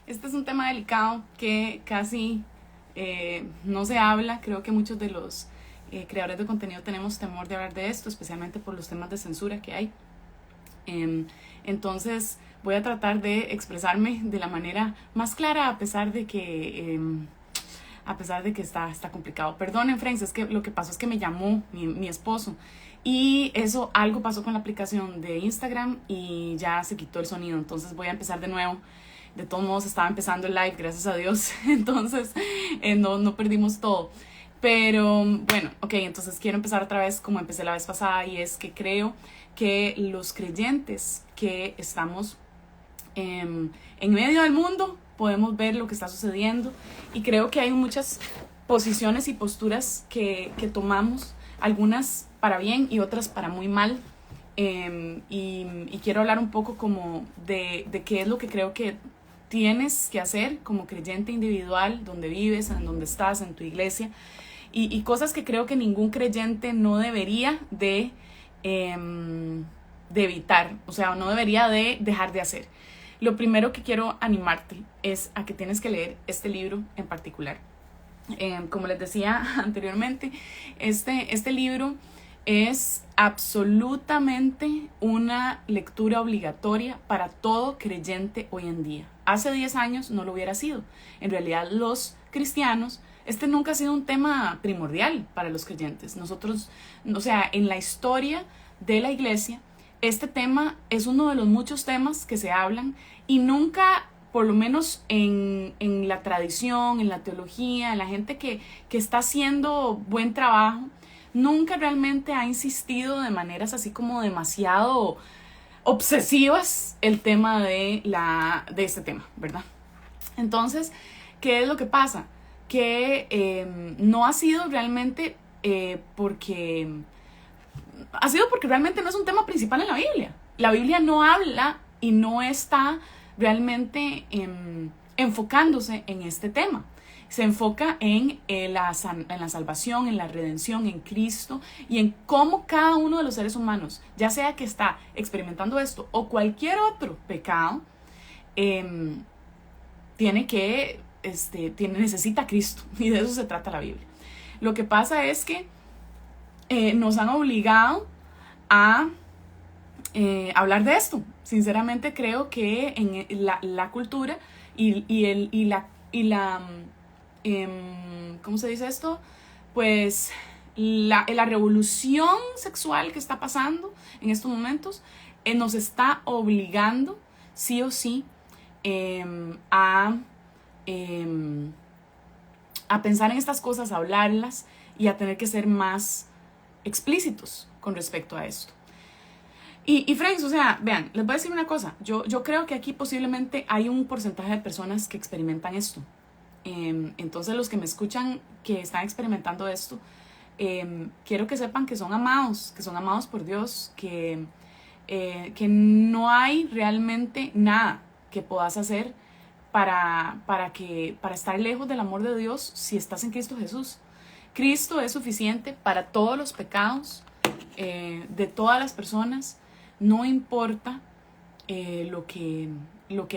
Este es un tema delicado que casi no se habla. Creo que muchos de los creadores de contenido tenemos temor de hablar de esto, especialmente por los temas de censura que hay. Entonces voy a tratar de expresarme de la manera más clara a pesar de que está complicado. Perdonen, friends, es que lo que pasó es que me llamó mi esposo y eso, algo pasó con la aplicación de Instagram y ya se quitó el sonido, entonces voy a empezar de nuevo. De todos modos estaba empezando el live, gracias a Dios, entonces no perdimos todo. Pero bueno, ok, entonces quiero empezar otra vez como empecé la vez pasada, y es que creo que los creyentes que estamos en medio del mundo podemos ver lo que está sucediendo, y creo que hay muchas posiciones y posturas que tomamos, algunas para bien y otras para muy mal. Y quiero hablar un poco como de qué es lo que creo que tienes que hacer como creyente individual, donde vives, en donde estás, en tu iglesia, y cosas que creo que ningún creyente no debería de evitar, o sea, no debería de dejar de hacer. Lo primero que quiero animarte es a que tienes que leer este libro en particular. Como les decía anteriormente, este libro es absolutamente una lectura obligatoria para todo creyente hoy en día. Hace 10 años no lo hubiera sido. En realidad, los cristianos, este nunca ha sido un tema primordial para los creyentes. Nosotros, o sea, en la historia de la iglesia, este tema es uno de los muchos temas que se hablan, y nunca, por lo menos en la tradición, en la teología, en la gente que está haciendo buen trabajo, nunca realmente ha insistido de maneras así como demasiado obsesivas el tema de este tema, ¿verdad? Entonces, ¿qué es lo que pasa? Que no ha sido realmente ha sido porque realmente no es un tema principal en la Biblia. La Biblia no habla y no está realmente enfocándose en este tema. Se enfoca en la salvación, en la redención, en Cristo, y en cómo cada uno de los seres humanos, ya sea que está experimentando esto o cualquier otro pecado, necesita a Cristo, y de eso se trata la Biblia. Lo que pasa es que nos han obligado a hablar de esto. Sinceramente creo que en la cultura y la ¿cómo se dice esto? Pues la revolución sexual que está pasando en estos momentos nos está obligando sí o sí a pensar en estas cosas, a hablarlas y a tener que ser más explícitos con respecto a esto. Y friends, o sea, vean, les voy a decir una cosa. Yo creo que aquí posiblemente hay un porcentaje de personas que experimentan esto. Entonces, los que me escuchan que están experimentando esto, quiero que sepan que son amados por Dios, que no hay realmente nada que puedas hacer para estar lejos del amor de Dios si estás en Cristo Jesús. Cristo es suficiente para todos los pecados de todas las personas. No importa lo que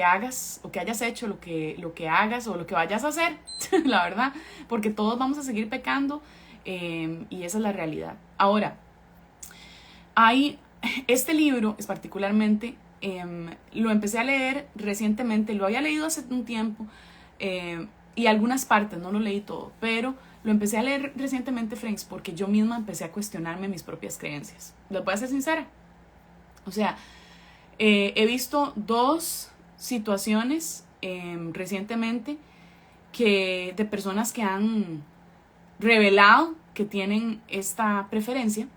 hagas o que hayas hecho, lo que hagas o lo que vayas a hacer, la verdad, porque todos vamos a seguir pecando, y esa es la realidad. Ahora, este libro es particularmente, lo empecé a leer recientemente, lo había leído hace un tiempo, y algunas partes, no lo leí todo, pero lo empecé a leer recientemente, friends, porque yo misma empecé a cuestionarme mis propias creencias. Les voy a ser sincera. O sea, he visto dos situaciones recientemente de personas que han revelado que tienen esta preferencia,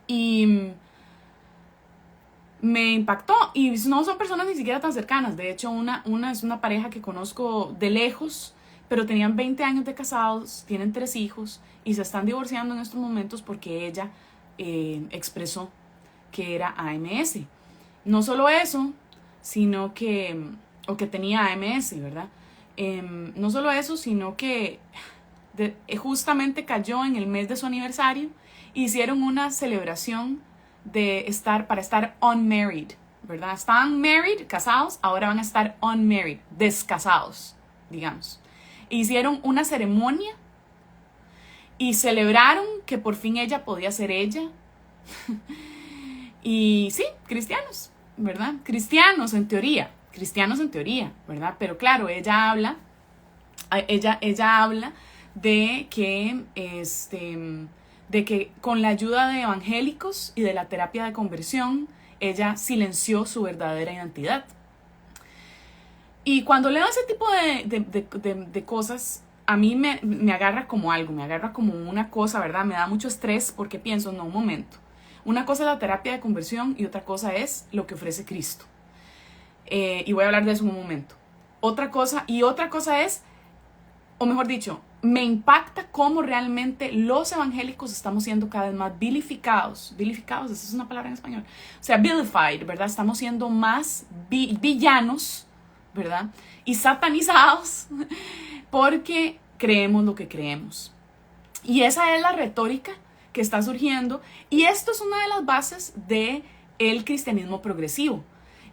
y me impactó. Y no son personas ni siquiera tan cercanas. De hecho, una es una pareja que conozco de lejos, pero tenían 20 años de casados, tienen 3 hijos y se están divorciando en estos momentos porque ella expresó que era AMS. No solo eso, sino o que tenía AMS, ¿verdad? No solo eso, sino que justamente cayó en el mes de su aniversario, hicieron una celebración para estar unmarried, ¿verdad? Estaban married, casados, ahora van a estar unmarried, descasados, digamos. Hicieron una ceremonia y celebraron que por fin ella podía ser ella. Y sí, cristianos, ¿verdad? Cristianos en teoría, ¿verdad? Pero claro, ella habla de que, de que con la ayuda de evangélicos y de la terapia de conversión, ella silenció su verdadera identidad. Y cuando leo ese tipo de cosas, a mí me agarra como algo, me agarra como una cosa, ¿verdad? Me da mucho estrés porque pienso, no, un momento. Una cosa es la terapia de conversión y otra cosa es lo que ofrece Cristo. Y voy a hablar de eso en un momento. Otra cosa es, o mejor dicho, me impacta cómo realmente los evangélicos estamos siendo cada vez más vilificados. Vilificados, esa es una palabra en español. O sea, vilified, ¿verdad? Estamos siendo más villanos, ¿verdad? Y satanizados porque creemos lo que creemos. Y esa es la retórica que está surgiendo. Y esto es una de las bases del cristianismo progresivo.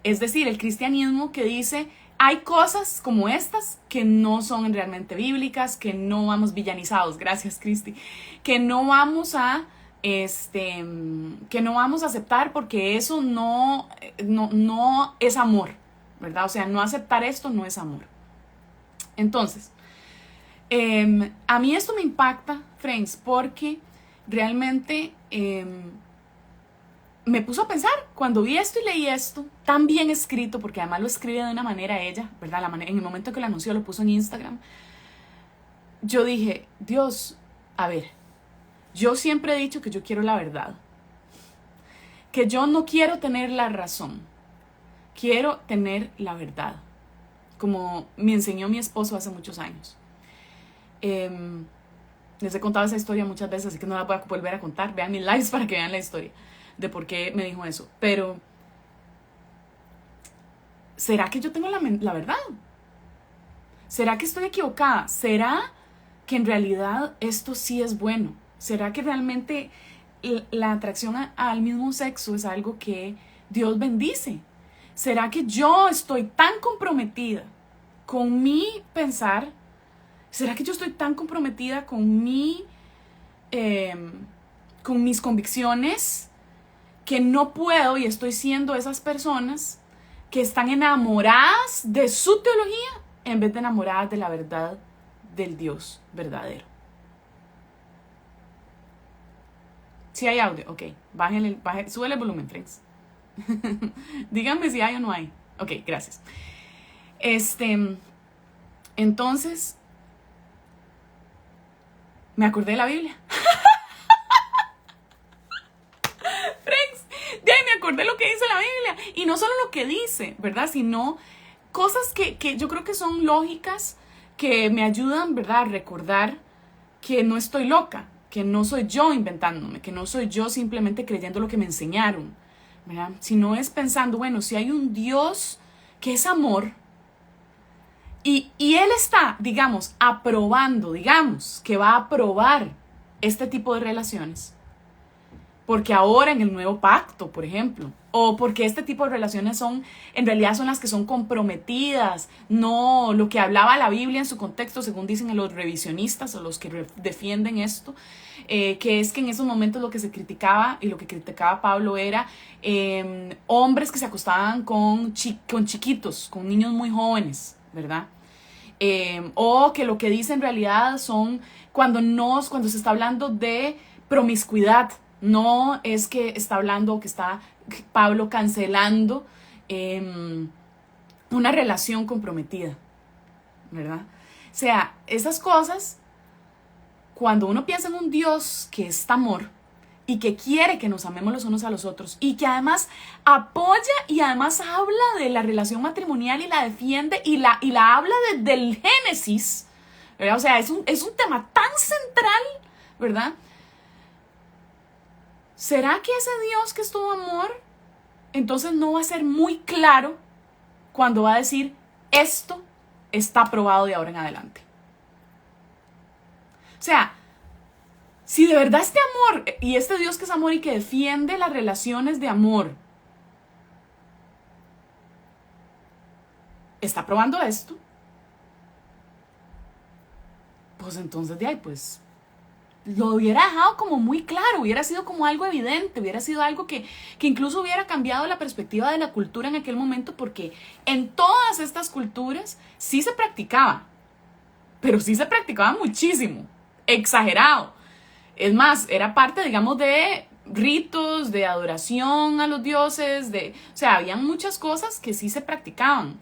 Es decir, el cristianismo que dice, hay cosas como estas que no son realmente bíblicas, que no vamos villanizados, gracias Cristi, que no vamos a aceptar porque eso no es amor, ¿verdad? O sea, no aceptar esto no es amor. Entonces, a mí esto me impacta, friends, porque realmente me puso a pensar cuando vi esto y leí esto, tan bien escrito, porque además lo escribe de una manera ella, ¿verdad? En el momento que lo anunció, lo puso en Instagram. Yo dije, Dios, a ver, yo siempre he dicho que yo quiero la verdad, que yo no quiero tener la razón, quiero tener la verdad, como me enseñó mi esposo hace muchos años. Les he contado esa historia muchas veces, así que no la voy a volver a contar. Vean mis lives para que vean la historia de por qué me dijo eso. Pero, ¿será que yo tengo la verdad? ¿Será que estoy equivocada? ¿Será que en realidad esto sí es bueno? ¿Será que realmente la atracción al mismo sexo es algo que Dios bendice? ¿Será que yo estoy tan comprometida con mi pensar? ¿Será que yo estoy tan comprometida con mis convicciones que no puedo y estoy siendo esas personas que están enamoradas de su teología en vez de enamoradas de la verdad del Dios verdadero? Si hay audio, ok, súbele el volumen, friends. Díganme si hay o no hay. Ok, gracias. Entonces, me acordé de la Biblia. De ahí me acordé lo que dice la Biblia. Y no solo lo que dice, ¿verdad? Sino cosas que yo creo que son lógicas, que me ayudan, ¿verdad? A recordar que no estoy loca, que no soy yo inventándome, que no soy yo simplemente creyendo lo que me enseñaron, ¿verdad? Sino es pensando, bueno, si hay un Dios que es amor, y Él está, digamos, aprobando, digamos, que va a aprobar este tipo de relaciones, porque ahora en el nuevo pacto, por ejemplo, o porque este tipo de relaciones en realidad son las que son comprometidas, no lo que hablaba la Biblia en su contexto, según dicen los revisionistas o los que defienden esto, que es que en esos momentos lo que se criticaba y lo que criticaba Pablo era hombres que se acostaban con chiquitos, con niños muy jóvenes, ¿verdad? O que lo que dice en realidad son cuando se está hablando de promiscuidad. No es que está hablando, que está Pablo cancelando una relación comprometida, ¿verdad? O sea, esas cosas, cuando uno piensa en un Dios que es amor y que quiere que nos amemos los unos a los otros y que además apoya y además habla de la relación matrimonial y la defiende y la habla desde el Génesis, ¿verdad? O sea, es un tema tan central, ¿verdad? ¿Será que ese Dios que es todo amor, entonces no va a ser muy claro cuando va a decir, esto está aprobado de ahora en adelante? O sea, si de verdad este amor y este Dios que es amor y que defiende las relaciones de amor está probando esto, pues entonces de ahí, pues lo hubiera dejado como muy claro, hubiera sido como algo evidente, hubiera sido algo que incluso hubiera cambiado la perspectiva de la cultura en aquel momento, porque en todas estas culturas sí se practicaba, pero sí se practicaba muchísimo, exagerado. Es más, era parte, digamos, de ritos, de adoración a los dioses, o sea, habían muchas cosas que sí se practicaban,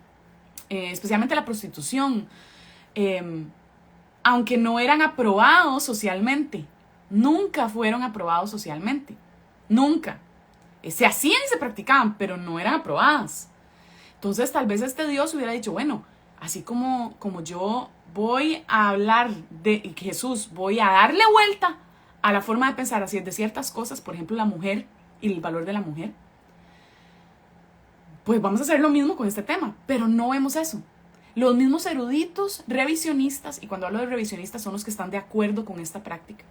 especialmente la prostitución. Aunque no eran aprobados socialmente, nunca fueron aprobados socialmente, nunca. Se hacían y se practicaban, pero no eran aprobadas. Entonces tal vez este Dios hubiera dicho, bueno, así como yo voy a hablar de Jesús, voy a darle vuelta a la forma de pensar así de ciertas cosas, por ejemplo la mujer y el valor de la mujer, pues vamos a hacer lo mismo con este tema, pero no vemos eso. Los mismos eruditos revisionistas, y cuando hablo de revisionistas son los que están de acuerdo con esta práctica,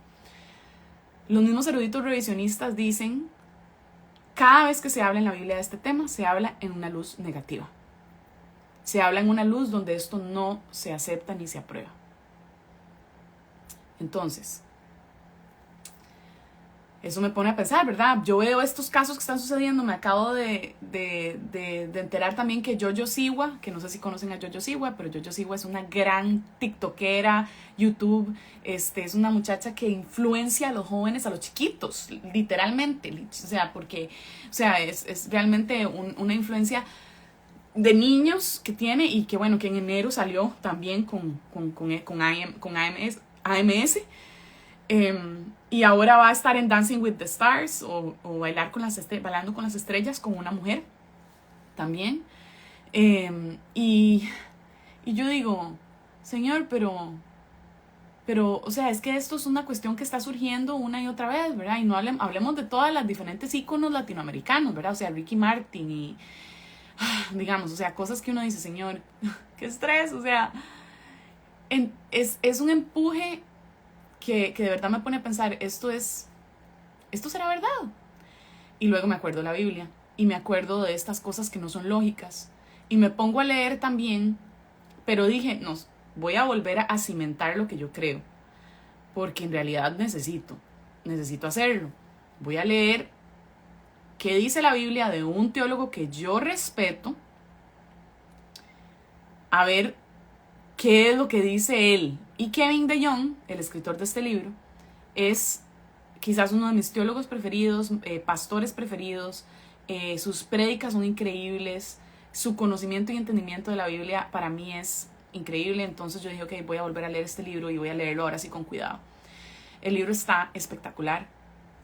los mismos eruditos revisionistas dicen, cada vez que se habla en la Biblia de este tema, se habla en una luz negativa. Se habla en una luz donde esto no se acepta ni se aprueba. Entonces, eso me pone a pensar, ¿verdad? Yo veo estos casos que están sucediendo, me acabo de enterar también que Jojo Siwa, que no sé si conocen a Jojo Siwa, pero Jojo Siwa es una gran tiktokera, YouTube, es una muchacha que influencia a los jóvenes, a los chiquitos, literalmente, o sea, porque, o sea, es realmente una influencia de niños que tiene y que, bueno, que en enero salió también con AMS. Y ahora va a estar en Dancing with the Stars o bailando con las estrellas con una mujer también. Y yo digo, Señor, pero, o sea, es que esto es una cuestión que está surgiendo una y otra vez, ¿verdad? Y no hablemos de todas las diferentes íconos latinoamericanos, ¿verdad? O sea, Ricky Martin y, digamos, o sea, cosas que uno dice, Señor, qué estrés, o sea, es un empuje que de verdad me pone a pensar, esto será verdad. Y luego me acuerdo de la Biblia y me acuerdo de estas cosas que no son lógicas y me pongo a leer también, pero dije, no, voy a volver a cimentar lo que yo creo, porque en realidad necesito hacerlo. Voy a leer qué dice la Biblia de un teólogo que yo respeto, a ver qué es lo que dice él. Y Kevin DeYoung, el escritor de este libro, es quizás uno de mis teólogos preferidos, pastores preferidos. Sus prédicas son increíbles, su conocimiento y entendimiento de la Biblia para mí es increíble. Entonces yo dije, ok, voy a volver a leer este libro y voy a leerlo ahora sí con cuidado. El libro está espectacular,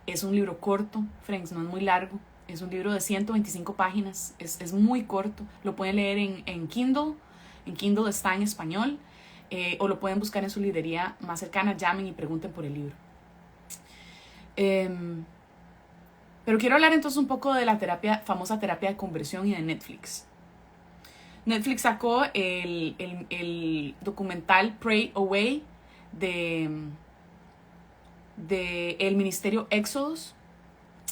es un libro corto, friends, no es muy largo, es un libro de 125 páginas, es muy corto, lo pueden leer en Kindle está en español, o lo pueden buscar en su librería más cercana, llamen y pregunten por el libro. Pero quiero hablar entonces un poco de la famosa terapia de conversión y de Netflix. Netflix sacó el documental Pray Away de el ministerio Exodus.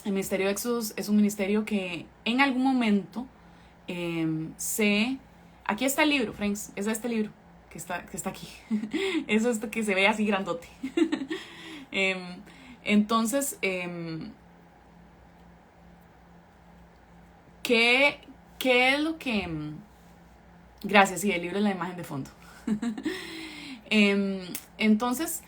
El ministerio Exodus es un ministerio que en algún momento aquí está el libro, friends, es este libro que está aquí. Es esto que se ve así grandote. Entonces, ¿qué es lo que... Gracias, sí, el libro es la imagen de fondo. Entonces,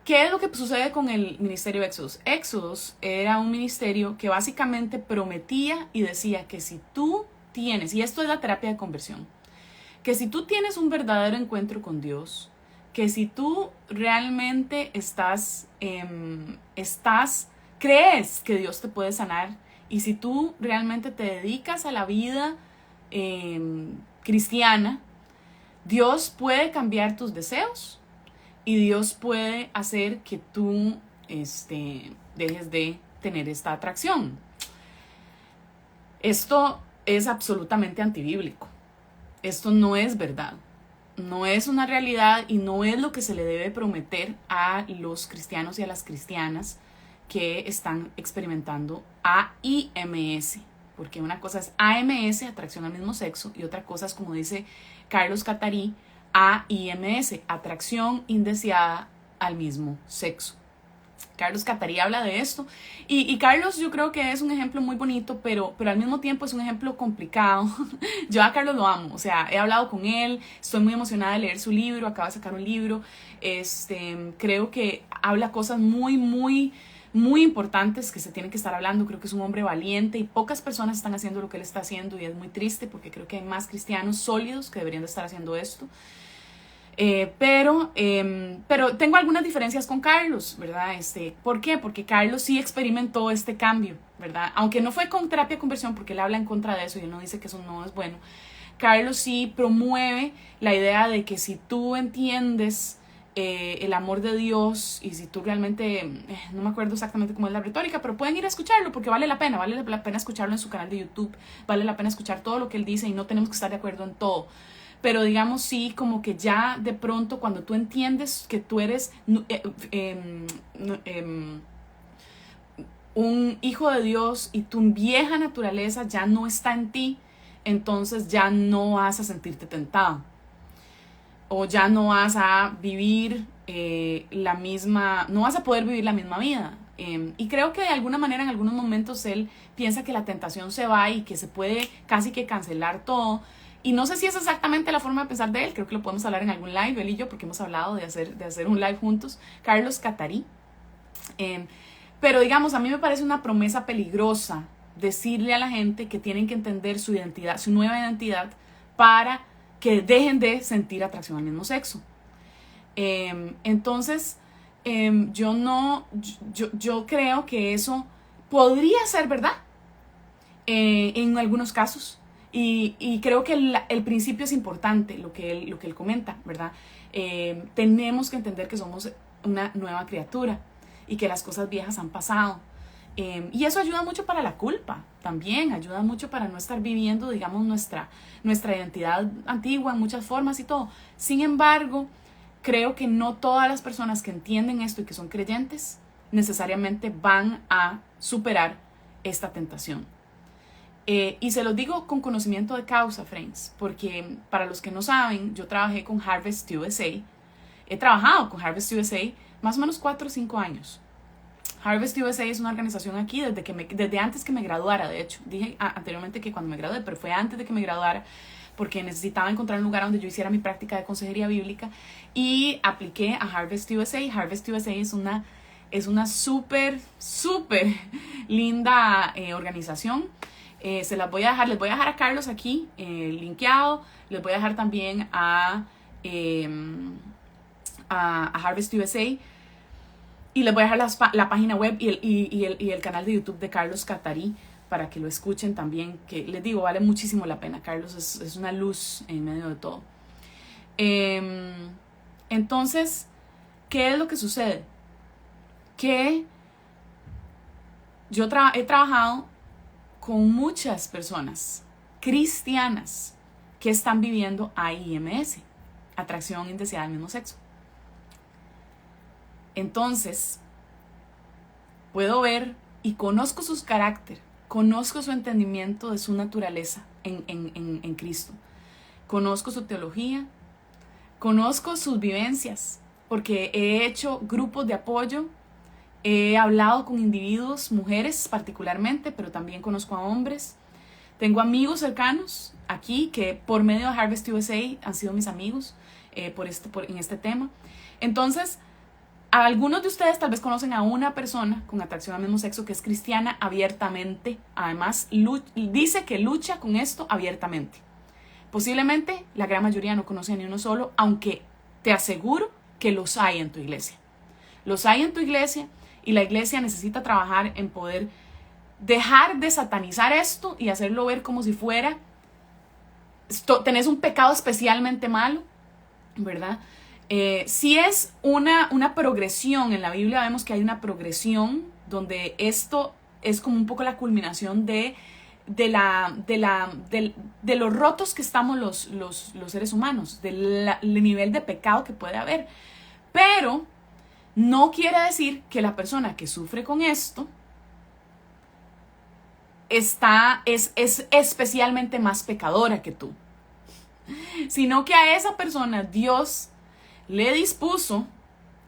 ¿qué es lo que sucede con el ministerio Exodus? Exodus era un ministerio que básicamente prometía y decía que si tú tienes, y esto es la terapia de conversión, que si tú tienes un verdadero encuentro con Dios, que si tú realmente crees que Dios te puede sanar, y si tú realmente te dedicas a la vida cristiana, Dios puede cambiar tus deseos y Dios puede hacer que tú dejes de tener esta atracción. Esto es absolutamente antibíblico. Esto no es verdad, no es una realidad y no es lo que se le debe prometer a los cristianos y a las cristianas que están experimentando AIMS, porque una cosa es AMS, atracción al mismo sexo, y otra cosa es, como dice Carlos Catarí, AIMS, atracción indeseada al mismo sexo. Carlos Catarí habla de esto y Carlos yo creo que es un ejemplo muy bonito, pero al mismo tiempo es un ejemplo complicado. Yo a Carlos lo amo, o sea, he hablado con él, estoy muy emocionada de leer su libro, acaba de sacar un libro, creo que habla cosas muy importantes que se tienen que estar hablando. Creo que es un hombre valiente y pocas personas están haciendo lo que él está haciendo, y es muy triste porque creo que hay más cristianos sólidos que deberían de estar haciendo esto. Pero tengo algunas diferencias con Carlos, ¿verdad? ¿Por qué? Porque Carlos sí experimentó este cambio, ¿verdad? Aunque no fue con terapia de conversión, porque él habla en contra de eso y él no dice que eso no es bueno. Carlos sí promueve la idea de que si tú entiendes el amor de Dios, y si tú realmente, no me acuerdo exactamente cómo es la retórica, pero pueden ir a escucharlo porque vale la pena escucharlo en su canal de YouTube, vale la pena escuchar todo lo que él dice y no tenemos que estar de acuerdo en todo. Pero digamos sí, como que ya de pronto cuando tú entiendes que tú eres un hijo de Dios y tu vieja naturaleza ya no está en ti, entonces ya no vas a sentirte tentado. O ya no vas a vivir no vas a poder vivir la misma vida. Y creo que de alguna manera en algunos momentos él piensa que la tentación se va y que se puede casi que cancelar todo. Y no sé si es exactamente la forma de pensar de él, creo que lo podemos hablar en algún live, él y yo, porque hemos hablado de hacer un live juntos, Carlos Catarí. Pero digamos, a mí me parece una promesa peligrosa decirle a la gente que tienen que entender su identidad, su nueva identidad, para que dejen de sentir atracción al mismo sexo. Entonces, yo creo que eso podría ser verdad en algunos casos. Y creo que el principio es importante, lo que él comenta, ¿verdad? Tenemos que entender que somos una nueva criatura y que las cosas viejas han pasado. Y eso ayuda mucho para la culpa, también ayuda mucho para no estar viviendo, digamos, nuestra identidad antigua en muchas formas y todo. Sin embargo, creo que no todas las personas que entienden esto y que son creyentes necesariamente van a superar esta tentación. Y se los digo con conocimiento de causa, friends, porque para los que no saben, yo trabajé con Harvest USA. He trabajado con Harvest USA más o menos 4 o 5 años. Harvest USA es una organización aquí desde antes que me graduara, de hecho. Dije anteriormente que cuando me gradué, pero fue antes de que me graduara, porque necesitaba encontrar un lugar donde yo hiciera mi práctica de consejería bíblica, y apliqué a Harvest USA. Harvest USA es una súper linda organización. Se las voy a dejar, les voy a dejar a Carlos aquí linkeado, les voy a dejar también a Harvest USA, y les voy a dejar la página web y el canal de YouTube de Carlos Catarí para que lo escuchen también, que les digo, vale muchísimo la pena. Carlos es una luz en medio de todo. Entonces, ¿qué es lo que sucede? Que yo he trabajado con muchas personas cristianas que están viviendo AIMS, atracción indeseada al mismo sexo. Entonces, puedo ver y conozco sus carácter, conozco su entendimiento de su naturaleza en Cristo, conozco su teología, conozco sus vivencias, porque he hecho grupos de apoyo. He hablado con individuos, mujeres particularmente, pero también conozco a hombres. Tengo amigos cercanos aquí que por medio de Harvest USA han sido mis amigos en este tema. Entonces, algunos de ustedes tal vez conocen a una persona con atracción al mismo sexo que es cristiana abiertamente. Además, dice que lucha con esto abiertamente. Posiblemente la gran mayoría no conoce a ni uno solo, aunque te aseguro que los hay en tu iglesia. Los hay en tu iglesia. Y la iglesia necesita trabajar en poder dejar de satanizar esto y hacerlo ver como si fuera, tenés un pecado especialmente malo, ¿verdad? Si es una progresión, en la Biblia vemos que hay una progresión donde esto es como un poco la culminación de los rotos que estamos los seres humanos, del nivel de pecado que puede haber. Pero no quiere decir que la persona que sufre con esto es especialmente más pecadora que tú, sino que a esa persona Dios le dispuso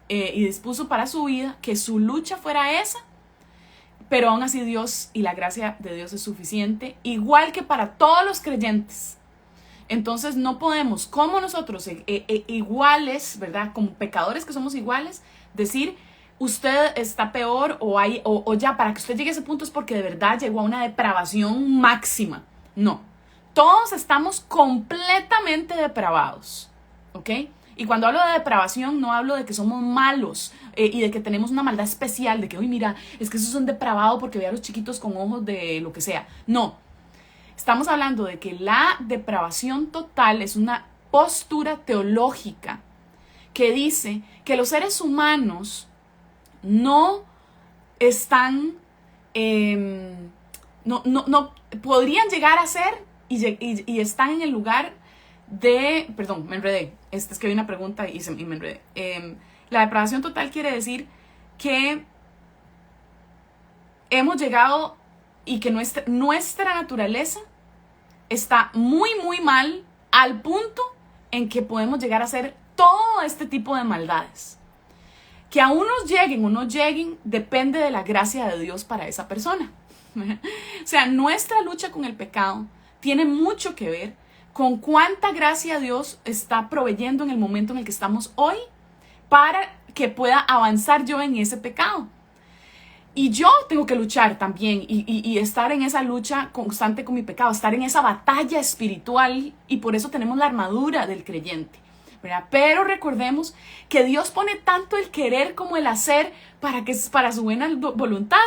y dispuso para su vida que su lucha fuera esa, pero aún así Dios y la gracia de Dios es suficiente, igual que para todos los creyentes. Entonces no podemos, como nosotros iguales, ¿verdad? Como pecadores que somos iguales, decir usted está peor o ya para que usted llegue a ese punto es porque de verdad llegó a una depravación máxima. No, todos estamos completamente depravados, ¿ok? Y cuando hablo de depravación no hablo de que somos malos y de que tenemos una maldad especial, de que, uy, mira, es que esos son depravados porque ve a los chiquitos con ojos de lo que sea. No, estamos hablando de que la depravación total es una postura teológica que dice que los seres humanos no están, no podrían llegar a ser y están en el lugar de, perdón, me enredé, es que vi una pregunta y me enredé. La depravación total quiere decir que hemos llegado y que nuestra naturaleza está muy, muy mal al punto en que podemos llegar a hacer todo este tipo de maldades. Que a unos lleguen o no lleguen depende de la gracia de Dios para esa persona. O sea, nuestra lucha con el pecado tiene mucho que ver con cuánta gracia Dios está proveyendo en el momento en el que estamos hoy para que pueda avanzar yo en ese pecado. Y yo tengo que luchar también y estar en esa lucha constante con mi pecado, estar en esa batalla espiritual, y por eso tenemos la armadura del creyente, ¿verdad? Pero recordemos que Dios pone tanto el querer como el hacer para su buena voluntad,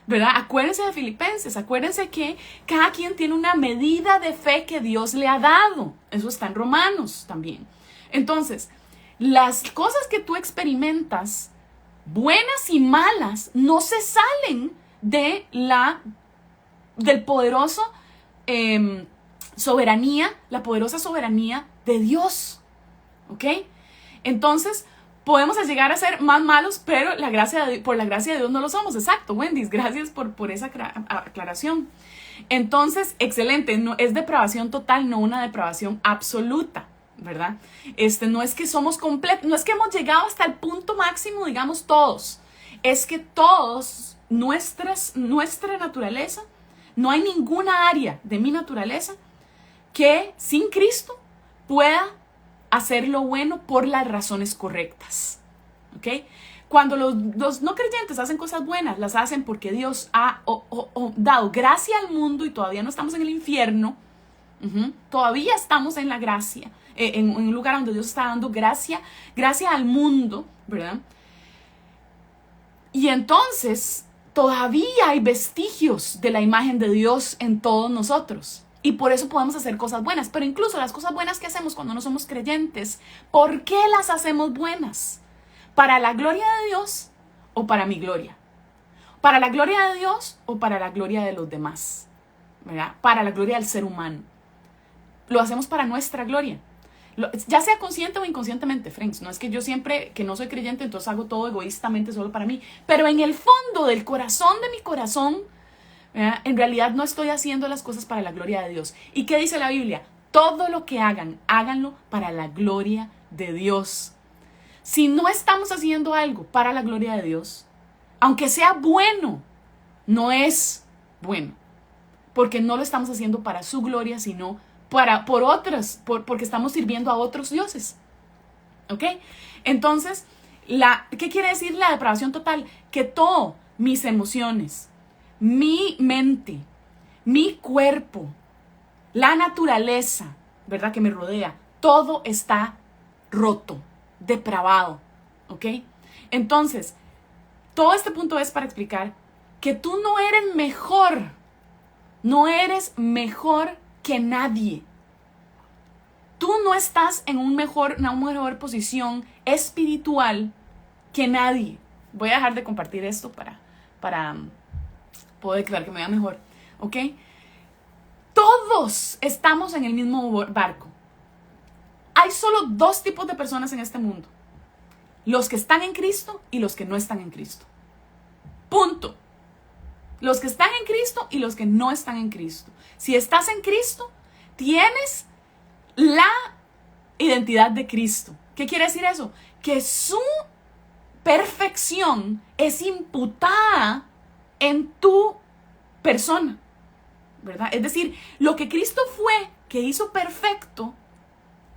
¿verdad? Acuérdense de Filipenses, acuérdense que cada quien tiene una medida de fe que Dios le ha dado. Eso está en Romanos también. Entonces, las cosas que tú experimentas, buenas y malas, no se salen del poderoso soberanía, la poderosa soberanía de Dios, ¿ok? Entonces, podemos llegar a ser más malos, pero por la gracia de Dios no lo somos. Exacto, Wendy, gracias por esa aclaración. Entonces, excelente, no es depravación total, no una depravación absoluta, ¿verdad? No es que somos completos, no es que hemos llegado hasta el punto máximo, digamos todos. Es que todos, nuestra naturaleza, no hay ninguna área de mi naturaleza que sin Cristo pueda hacer lo bueno por las razones correctas, ¿ok? Cuando los no creyentes hacen cosas buenas, las hacen porque Dios ha dado gracia al mundo y todavía no estamos en el infierno. Todavía estamos en la gracia, en un lugar donde Dios está dando gracia al mundo, ¿verdad? Y entonces todavía hay vestigios de la imagen de Dios en todos nosotros. Y por eso podemos hacer cosas buenas. Pero incluso las cosas buenas que hacemos cuando no somos creyentes, ¿por qué las hacemos buenas? ¿Para la gloria de Dios o para mi gloria? ¿Para la gloria de Dios o para la gloria de los demás? ¿Verdad? Para la gloria del ser humano. Lo hacemos para nuestra gloria. Ya sea consciente o inconscientemente, friends. No es que yo siempre, que no soy creyente, entonces hago todo egoístamente solo para mí. Pero en el fondo del corazón de mi corazón, en realidad no estoy haciendo las cosas para la gloria de Dios. ¿Y qué dice la Biblia? Todo lo que hagan, háganlo para la gloria de Dios. Si no estamos haciendo algo para la gloria de Dios, aunque sea bueno, no es bueno. Porque no lo estamos haciendo para su gloria, sino porque estamos sirviendo a otros dioses. ¿Ok? Entonces, ¿qué quiere decir la depravación total? Que todo, mis emociones, mi mente, mi cuerpo, la naturaleza, ¿verdad? Que me rodea, todo está roto, depravado, ¿ok? Entonces, todo este punto es para explicar que tú no eres mejor que nadie. Tú no estás en una mejor posición espiritual que nadie. Voy a dejar de compartir esto para poder que me vea mejor, ¿ok? Todos estamos en el mismo barco. Hay solo dos tipos de personas en este mundo: los que están en Cristo y los que no están en Cristo. Punto. Los que están en Cristo y los que no están en Cristo. Si estás en Cristo, tienes la identidad de Cristo. ¿Qué quiere decir eso? Que su perfección es imputada en tu persona, ¿verdad? Es decir, lo que Cristo fue, que hizo perfecto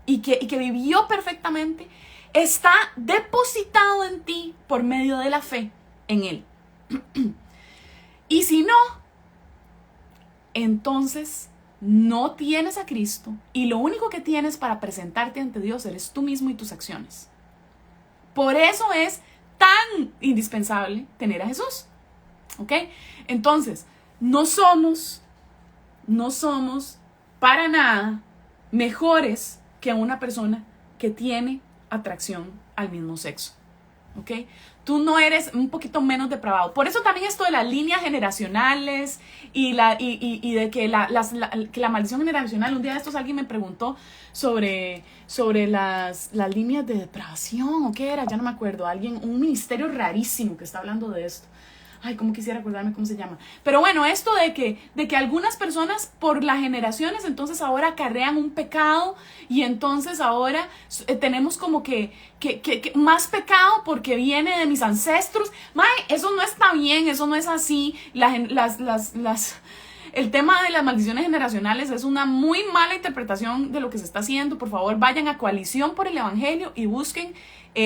y que vivió perfectamente, está depositado en ti por medio de la fe en Él. Y si no, entonces no tienes a Cristo y lo único que tienes para presentarte ante Dios eres tú mismo y tus acciones. Por eso es tan indispensable tener a Jesús. ¿Ok? Entonces, no somos para nada mejores que una persona que tiene atracción al mismo sexo. ¿Ok? Tú no eres un poquito menos depravado. Por eso también esto de las líneas generacionales y de que la maldición generacional. Un día de estos alguien me preguntó sobre las líneas de depravación, o qué era, ya no me acuerdo. Un ministerio rarísimo que está hablando de esto. Ay, cómo quisiera acordarme cómo se llama. Pero bueno, esto de que algunas personas por las generaciones entonces ahora acarrean un pecado y entonces ahora tenemos como que más pecado porque viene de mis ancestros. Mae, eso no está bien, eso no es así. El tema de las maldiciones generacionales es una muy mala interpretación de lo que se está haciendo. Por favor, vayan a Coalición por el Evangelio y busquen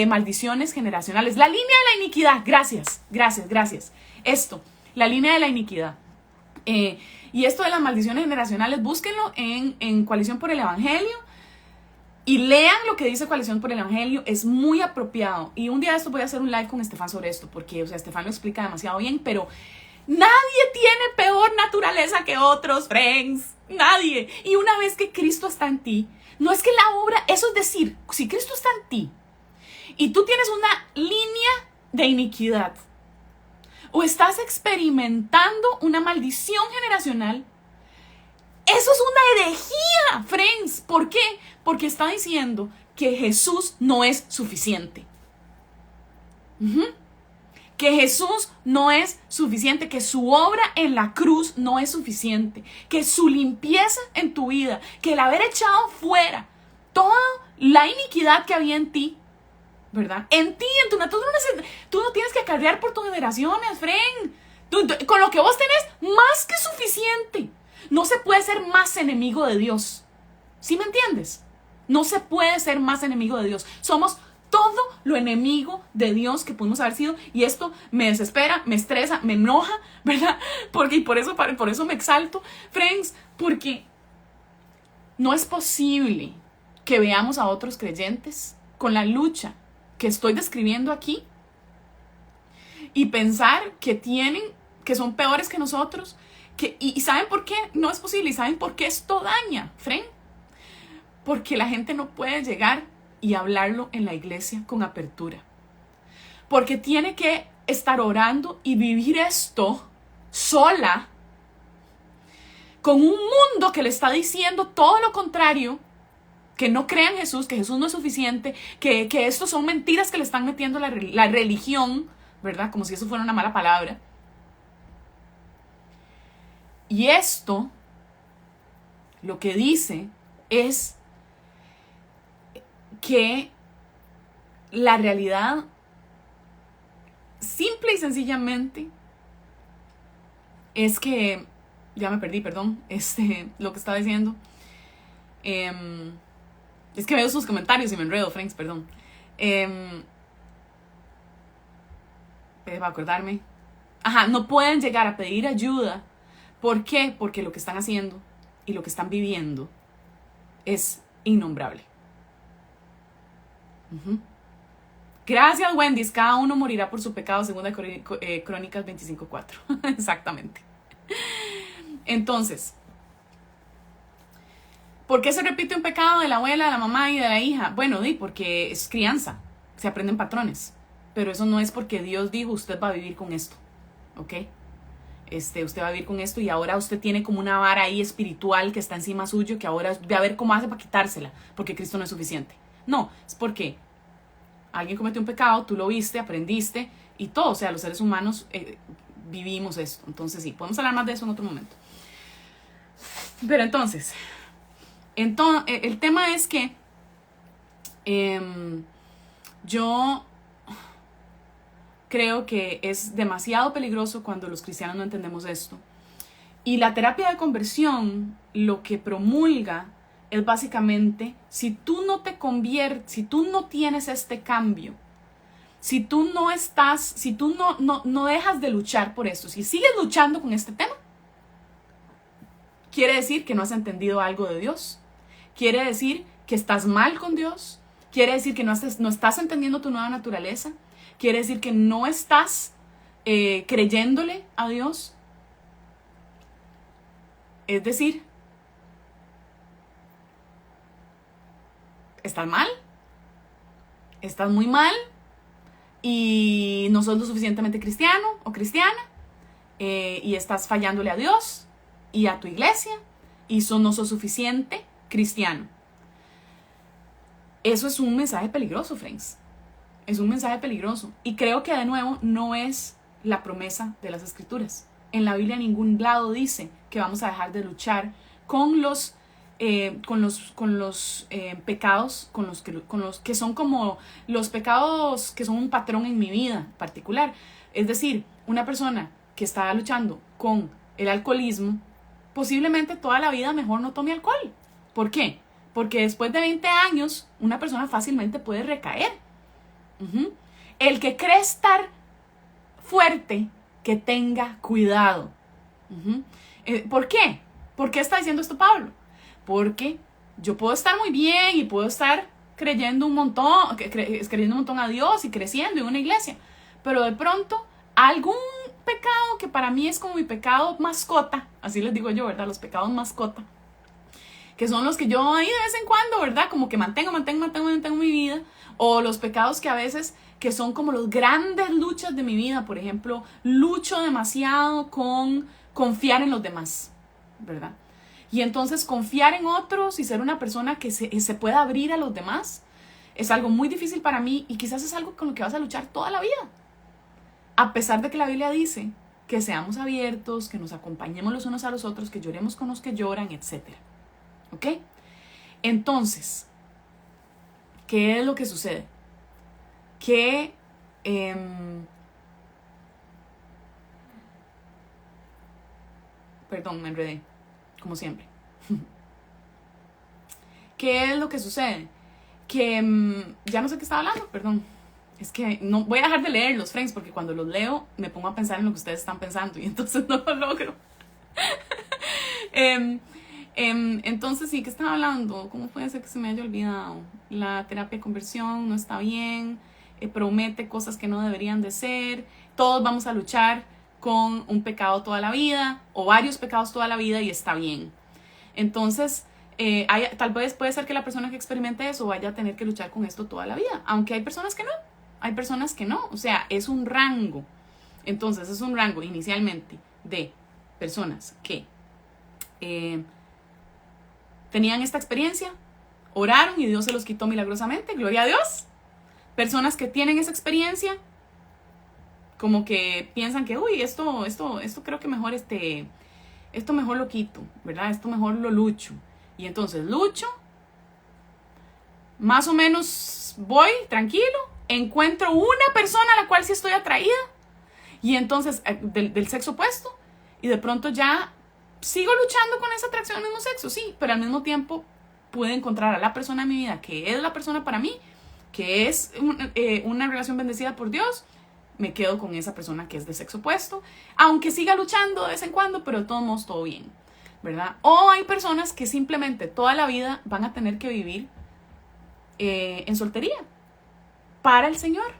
maldiciones generacionales. La línea de la iniquidad. Gracias. Esto, la línea de la iniquidad. Y esto de las maldiciones generacionales, búsquenlo en Coalición por el Evangelio y lean lo que dice Coalición por el Evangelio. Es muy apropiado. Y un día de esto voy a hacer un live con Estefan sobre esto, porque, Estefan lo explica demasiado bien, pero nadie tiene peor naturaleza que otros, friends. Nadie. Y una vez que Cristo está en ti, no es que la obra, eso es decir, si Cristo está en ti y tú tienes una línea de iniquidad o estás experimentando una maldición generacional, eso es una herejía, friends. ¿Por qué? Porque está diciendo que Jesús no es suficiente. Que Jesús no es suficiente, que su obra en la cruz no es suficiente, que su limpieza en tu vida, que el haber echado fuera toda la iniquidad que había en ti, ¿verdad? En ti, en tu naturaleza, tú no tienes que acarrear por tus generaciones, friend. Con lo que vos tenés, más que suficiente. No se puede ser más enemigo de Dios. ¿Sí me entiendes? No se puede ser más enemigo de Dios. Somos todo lo enemigo de Dios que pudimos haber sido. Y esto me desespera, me estresa, me enoja, ¿verdad? Y por eso me exalto, friends, porque no es posible que veamos a otros creyentes con la lucha que estoy describiendo aquí y pensar que son peores que nosotros. ¿Y saben por qué no es posible? ¿Y saben por qué esto daña, friend? Porque la gente no puede llegar y hablarlo en la iglesia con apertura. Porque tiene que estar orando y vivir esto sola, con un mundo que le está diciendo todo lo contrario, que no crean en Jesús, que Jesús no es suficiente, que esto son mentiras que le están metiendo la religión, ¿verdad? Como si eso fuera una mala palabra. Y esto, lo que dice es que la realidad, simple y sencillamente, es que, ya me perdí, perdón, lo que estaba diciendo, es que veo sus comentarios y me enredo, friends, perdón. Para acordarme. No pueden llegar a pedir ayuda. ¿Por qué? Porque lo que están haciendo y lo que están viviendo es innombrable. Gracias, Wendy. Cada uno morirá por su pecado, segunda Crónicas 25:4. Exactamente. Entonces, ¿por qué se repite un pecado de la abuela, de la mamá y de la hija? Bueno, porque es crianza, se aprenden patrones, pero eso no es porque Dios dijo, usted va a vivir con esto, ¿ok? Usted va a vivir con esto y ahora usted tiene como una vara ahí espiritual que está encima suyo, que ahora ve a ver cómo hace para quitársela, porque Cristo no es suficiente. No, es porque alguien cometió un pecado, tú lo viste, aprendiste y todo, los seres humanos vivimos esto. Entonces sí, podemos hablar más de eso en otro momento. Pero entonces el tema es que yo creo que es demasiado peligroso cuando los cristianos no entendemos esto. Y la terapia de conversión lo que promulga es básicamente, si tú no te conviertes, si tú no tienes este cambio, si tú no estás, si tú no dejas de luchar por esto, si sigues luchando con este tema, quiere decir que no has entendido algo de Dios. Quiere decir que estás mal con Dios. Quiere decir que no estás entendiendo tu nueva naturaleza. Quiere decir que no estás creyéndole a Dios. Es decir, estás mal. Estás muy mal. Y no sos lo suficientemente cristiano o cristiana. Y estás fallándole a Dios y a tu iglesia. Y no sos suficiente cristiano. Eso es un mensaje peligroso, friends. Es un mensaje peligroso. Y creo que de nuevo no es la promesa de las escrituras. En la Biblia en ningún lado dice que vamos a dejar de luchar con los pecados, con los que son como los pecados que son un patrón en mi vida particular. Es decir, una persona que está luchando con el alcoholismo, posiblemente toda la vida mejor no tome alcohol. ¿Por qué? Porque después de 20 años, una persona fácilmente puede recaer. El que cree estar fuerte, que tenga cuidado. ¿Por qué? ¿Por qué está diciendo esto Pablo? Porque yo puedo estar muy bien y puedo estar creyendo un montón a Dios y creciendo en una iglesia, pero de pronto algún pecado que para mí es como mi pecado mascota, así les digo yo, ¿verdad? Los pecados mascota, que son los que yo ahí de vez en cuando, ¿verdad? Como que mantengo mi vida, o los pecados que a veces, que son como los grandes luchas de mi vida, por ejemplo, lucho demasiado con confiar en los demás, ¿verdad? Y entonces confiar en otros y ser una persona que se pueda abrir a los demás es algo muy difícil para mí y quizás es algo con lo que vas a luchar toda la vida. A pesar de que la Biblia dice que seamos abiertos, que nos acompañemos los unos a los otros, que lloremos con los que lloran, etc. ¿Ok? Entonces, ¿qué es lo que sucede? Que perdón, me enredé, como siempre. ¿Qué es lo que sucede? Que ya no sé qué estaba hablando, perdón. Es que no voy a dejar de leer los friends porque cuando los leo me pongo a pensar en lo que ustedes están pensando y entonces no lo logro. Entonces sí, ¿qué estaba hablando? ¿Cómo puede ser que se me haya olvidado? La terapia de conversión no está bien, promete cosas que no deberían de ser, todos vamos a luchar con un pecado toda la vida o varios pecados toda la vida y está bien. Entonces, tal vez puede ser que la persona que experimente eso vaya a tener que luchar con esto toda la vida, aunque hay personas que no. Hay personas que no, o sea, es un rango. Entonces, es un rango inicialmente de personas que tenían esta experiencia, oraron y Dios se los quitó milagrosamente, gloria a Dios. Personas que tienen esa experiencia, como que piensan que, uy, esto creo que mejor esto mejor lo quito, ¿verdad? Esto mejor lo lucho. Y entonces lucho, más o menos voy tranquilo, encuentro una persona a la cual sí estoy atraída y entonces del sexo opuesto y de pronto ya sigo luchando con esa atracción al mismo sexo, sí, pero al mismo tiempo pude encontrar a la persona en mi vida que es la persona para mí, que es una relación bendecida por Dios. Me quedo con esa persona que es de sexo opuesto, aunque siga luchando de vez en cuando, pero de todos modos todo bien, ¿verdad? O hay personas que simplemente toda la vida van a tener que vivir en soltería para el Señor,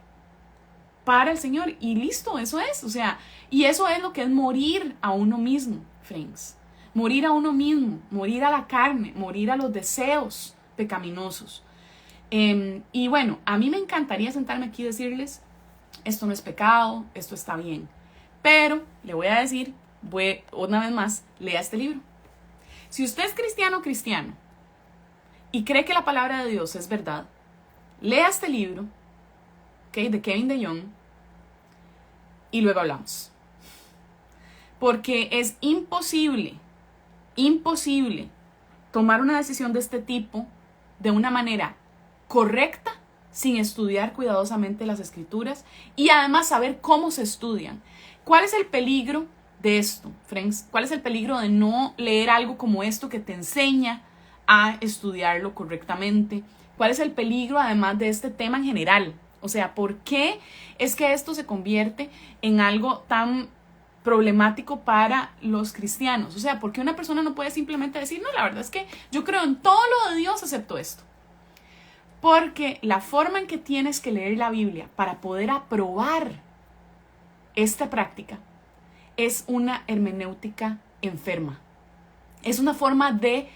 y listo, eso es, o sea, y eso es lo que es morir a uno mismo, friends, morir a uno mismo, morir a la carne, morir a los deseos pecaminosos. Y bueno, a mí me encantaría sentarme aquí y decirles, esto no es pecado, esto está bien, pero le voy a decir, una vez más, lea este libro. Si usted es cristiano y cree que la palabra de Dios es verdad, lea este libro, ¿okay? De Kevin DeYoung, y luego hablamos. porque es imposible tomar una decisión de este tipo de una manera correcta sin estudiar cuidadosamente las escrituras y además saber cómo se estudian. ¿Cuál es el peligro de esto, friends? ¿Cuál es el peligro de no leer algo como esto que te enseña a estudiarlo correctamente? ¿Cuál es el peligro además de este tema en general? O sea, ¿por qué es que esto se convierte en algo tan problemático para los cristianos? O sea, ¿por qué una persona no puede simplemente decir, no, la verdad es que yo creo en todo lo de Dios excepto esto? Porque la forma en que tienes que leer la Biblia para poder aprobar esta práctica es una hermenéutica enferma. Es una forma de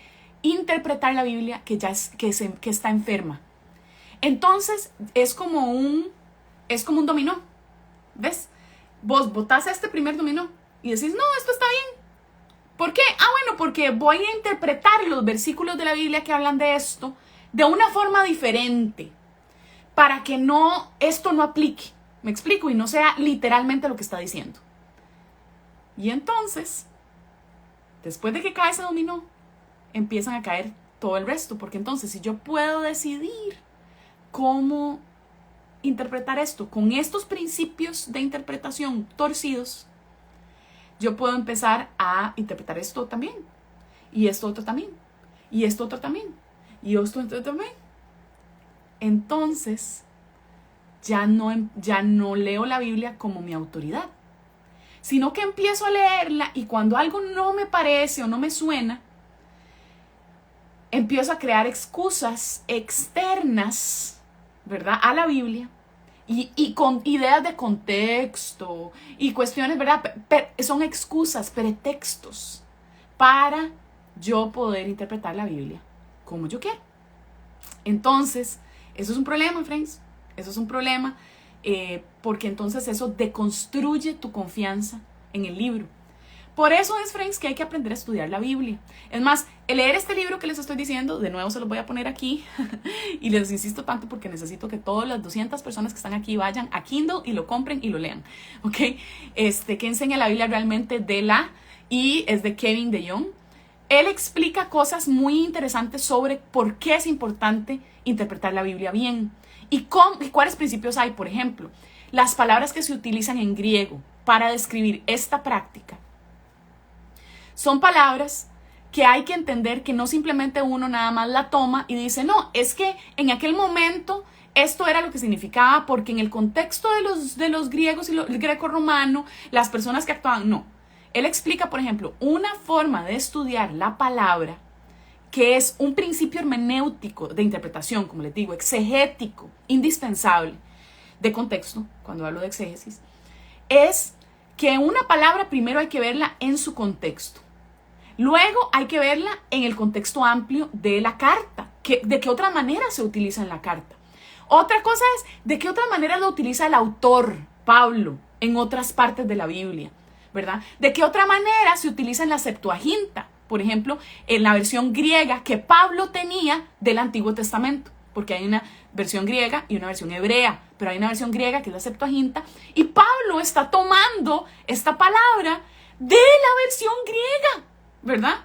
interpretar la Biblia que está enferma. Entonces es como un dominó. ¿Ves? Vos botás este primer dominó y decís, no, esto está bien. ¿Por qué? Bueno, porque voy a interpretar los versículos de la Biblia que hablan de esto de una forma diferente para que esto no aplique. Me explico, y no sea literalmente lo que está diciendo. Y entonces, después de que cae ese dominó, empiezan a caer todo el resto, porque entonces si yo puedo decidir cómo interpretar esto con estos principios de interpretación torcidos, yo puedo empezar a interpretar esto también, y esto otro también, y esto otro también, y esto otro también. Entonces ya no leo la Biblia como mi autoridad, sino que empiezo a leerla y cuando algo no me parece o no me suena, empiezo a crear excusas externas, ¿verdad?, a la Biblia y con ideas de contexto y cuestiones, ¿verdad? Son excusas, pretextos para yo poder interpretar la Biblia como yo quiero. Entonces, eso es un problema, friends. Eso es un problema porque entonces eso deconstruye tu confianza en el libro. Por eso es, friends, que hay que aprender a estudiar la Biblia. Es más, leer este libro que les estoy diciendo, de nuevo se los voy a poner aquí y les insisto tanto porque necesito que todas las 200 personas que están aquí vayan a Kindle y lo compren y lo lean, ¿ok? Que enseña la Biblia realmente y es de Kevin DeYoung. Él explica cosas muy interesantes sobre por qué es importante interpretar la Biblia bien y cuáles principios hay. Por ejemplo, las palabras que se utilizan en griego para describir esta práctica son palabras que hay que entender que no simplemente uno nada más la toma y dice, no, es que en aquel momento esto era lo que significaba porque en el contexto de los griegos y el greco-romano, las personas que actuaban, no. Él explica, por ejemplo, una forma de estudiar la palabra que es un principio hermenéutico de interpretación, como les digo, exegético, indispensable de contexto, cuando hablo de exégesis, es que una palabra primero hay que verla en su contexto. Luego hay que verla en el contexto amplio de la carta, de qué otra manera se utiliza en la carta. Otra cosa es de qué otra manera lo utiliza el autor, Pablo, en otras partes de la Biblia, ¿verdad? De qué otra manera se utiliza en la Septuaginta, por ejemplo, en la versión griega que Pablo tenía del Antiguo Testamento, porque hay una versión griega y una versión hebrea, pero hay una versión griega que es la Septuaginta, y Pablo está tomando esta palabra de la versión griega, ¿verdad?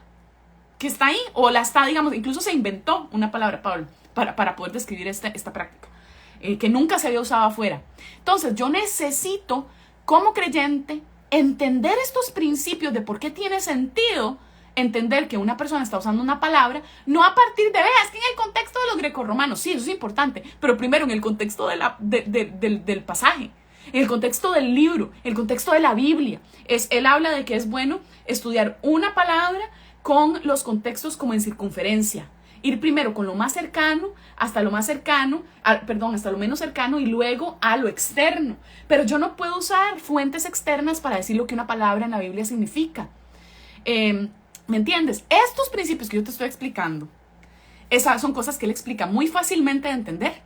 Que está ahí, o la está, digamos, incluso se inventó una palabra, Pablo, para poder describir esta práctica, que nunca se había usado afuera. Entonces, yo necesito, como creyente, entender estos principios de por qué tiene sentido entender que una persona está usando una palabra, no a partir de, es que en el contexto de los grecorromanos, sí, eso es importante, pero primero en el contexto del pasaje, en el contexto del libro, en el contexto de la Biblia. Él habla de que es bueno estudiar una palabra con los contextos como en circunferencia. Ir primero con lo más cercano, hasta lo menos cercano y luego a lo externo. Pero yo no puedo usar fuentes externas para decir lo que una palabra en la Biblia significa. ¿Me entiendes? Estos principios que yo te estoy explicando, esas son cosas que él explica muy fácilmente de entender.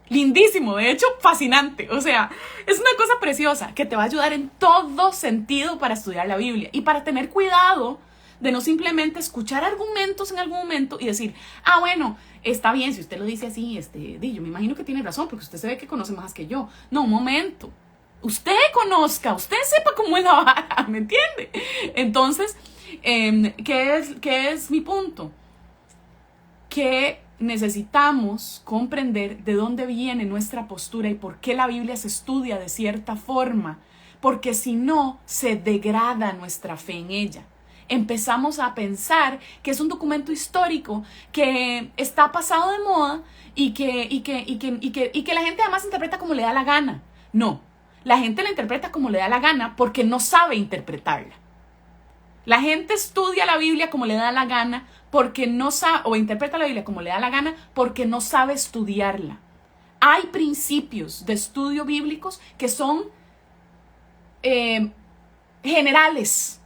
Lindísimo, de hecho, fascinante. O sea, es una cosa preciosa que te va a ayudar en todo sentido para estudiar la Biblia y para tener cuidado de no simplemente escuchar argumentos en algún momento y decir, bueno, está bien, si usted lo dice así, yo me imagino que tiene razón porque usted se ve que conoce más que yo. No, un momento. Usted conozca, usted sepa cómo es la vara, ¿me entiende? Entonces, ¿qué es mi punto? Que necesitamos comprender de dónde viene nuestra postura y por qué la Biblia se estudia de cierta forma, porque si no, se degrada nuestra fe en ella. Empezamos a pensar que es un documento histórico que está pasado de moda y que la gente además interpreta como le da la gana. No, la gente la interpreta como le da la gana porque no sabe interpretarla. La gente estudia la Biblia como le da la gana porque no sabe, o interpreta la Biblia como le da la gana porque no sabe estudiarla. Hay principios de estudio bíblicos que son generales,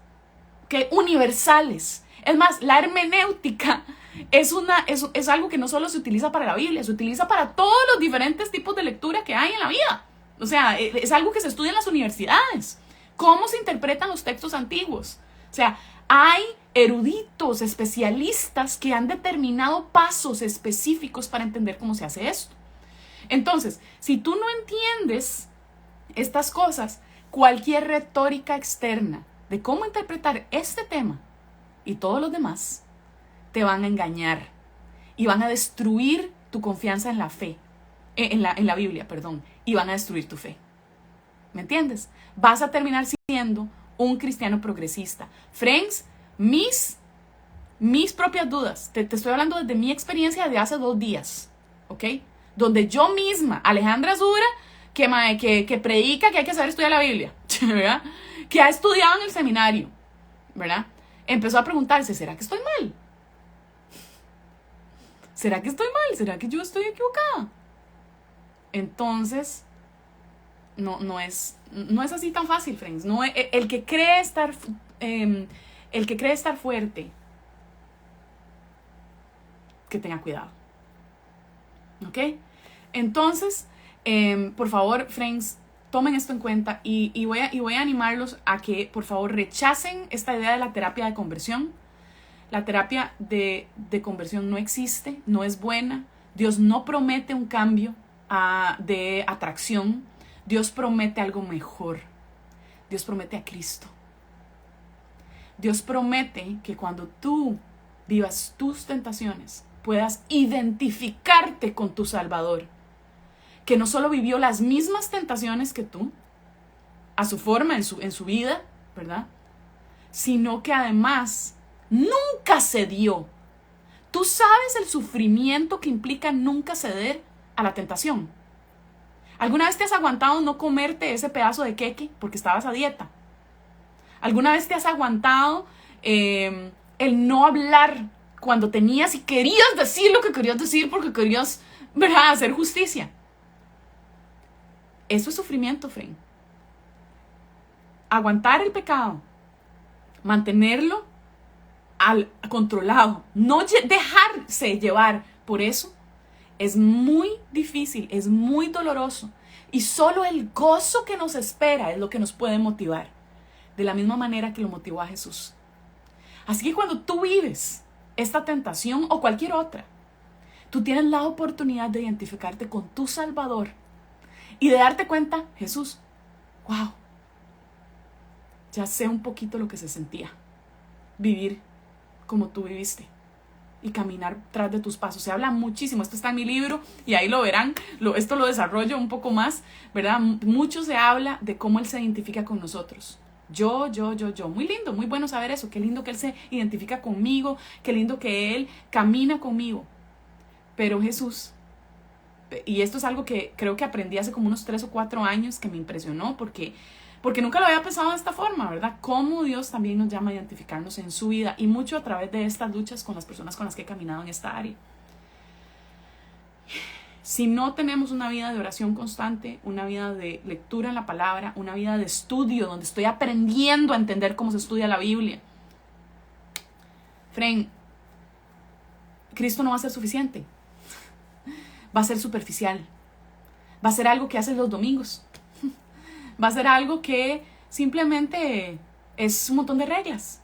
que universales. Es más, la hermenéutica es algo que no solo se utiliza para la Biblia, se utiliza para todos los diferentes tipos de lectura que hay en la vida. O sea, es algo que se estudia en las universidades. ¿Cómo se interpretan los textos antiguos? O sea, hay eruditos, especialistas que han determinado pasos específicos para entender cómo se hace esto. Entonces, si tú no entiendes estas cosas, cualquier retórica externa de cómo interpretar este tema y todos los demás te van a engañar y van a destruir tu confianza en la fe, en la Biblia, perdón, y van a destruir tu fe. ¿Me entiendes? Vas a terminar siendo un cristiano progresista. Friends, mis propias dudas, te estoy hablando desde mi experiencia de hace 2 días, ¿ok? Donde yo misma, Alejandra Zura, que predica que hay que saber estudiar la Biblia, ¿verdad? Que ha estudiado en el seminario, ¿verdad? Empezó a preguntarse, ¿será que estoy mal? ¿Será que estoy mal? ¿Será que yo estoy equivocada? Entonces, no es así tan fácil, friends. No, el que cree estar fuerte, que tenga cuidado. ¿Ok? Entonces, por favor, friends, tomen esto en cuenta y voy a animarlos a que, por favor, rechacen esta idea de la terapia de conversión. La terapia de conversión no existe, no es buena. Dios no promete un cambio de atracción. Dios promete algo mejor. Dios promete a Cristo. Dios promete que cuando tú vivas tus tentaciones, puedas identificarte con tu Salvador, que no solo vivió las mismas tentaciones que tú, a su forma, en su vida, ¿verdad? Sino que además nunca cedió. Tú sabes el sufrimiento que implica nunca ceder a la tentación. ¿Alguna vez te has aguantado no comerte ese pedazo de queque porque estabas a dieta? ¿Alguna vez te has aguantado el no hablar cuando tenías y querías decir lo que querías decir porque querías, ¿verdad?, hacer justicia? Eso es sufrimiento, friend. Aguantar el pecado, mantenerlo controlado, no dejarse llevar por eso, es muy difícil, es muy doloroso. Y solo el gozo que nos espera es lo que nos puede motivar, de la misma manera que lo motivó a Jesús. Así que cuando tú vives esta tentación o cualquier otra, tú tienes la oportunidad de identificarte con tu Salvador y de darte cuenta, Jesús, wow, ya sé un poquito lo que se sentía vivir como tú viviste y caminar tras de tus pasos. Se habla muchísimo, esto está en mi libro y ahí lo verán, esto lo desarrollo un poco más, ¿verdad? Mucho se habla de cómo Él se identifica con nosotros. Yo. Muy lindo, muy bueno saber eso. Qué lindo que Él se identifica conmigo, qué lindo que Él camina conmigo. Pero Jesús, y esto es algo que creo que aprendí hace como unos 3 o 4 años, que me impresionó porque nunca lo había pensado de esta forma, ¿verdad? Cómo Dios también nos llama a identificarnos en su vida y mucho a través de estas luchas con las personas con las que he caminado en esta área. Si no tenemos una vida de oración constante, una vida de lectura en la palabra, una vida de estudio donde estoy aprendiendo a entender cómo se estudia la Biblia, friend, Cristo no va a ser suficiente. Va a ser superficial. Va a ser algo que haces los domingos. Va a ser algo que simplemente es un montón de reglas.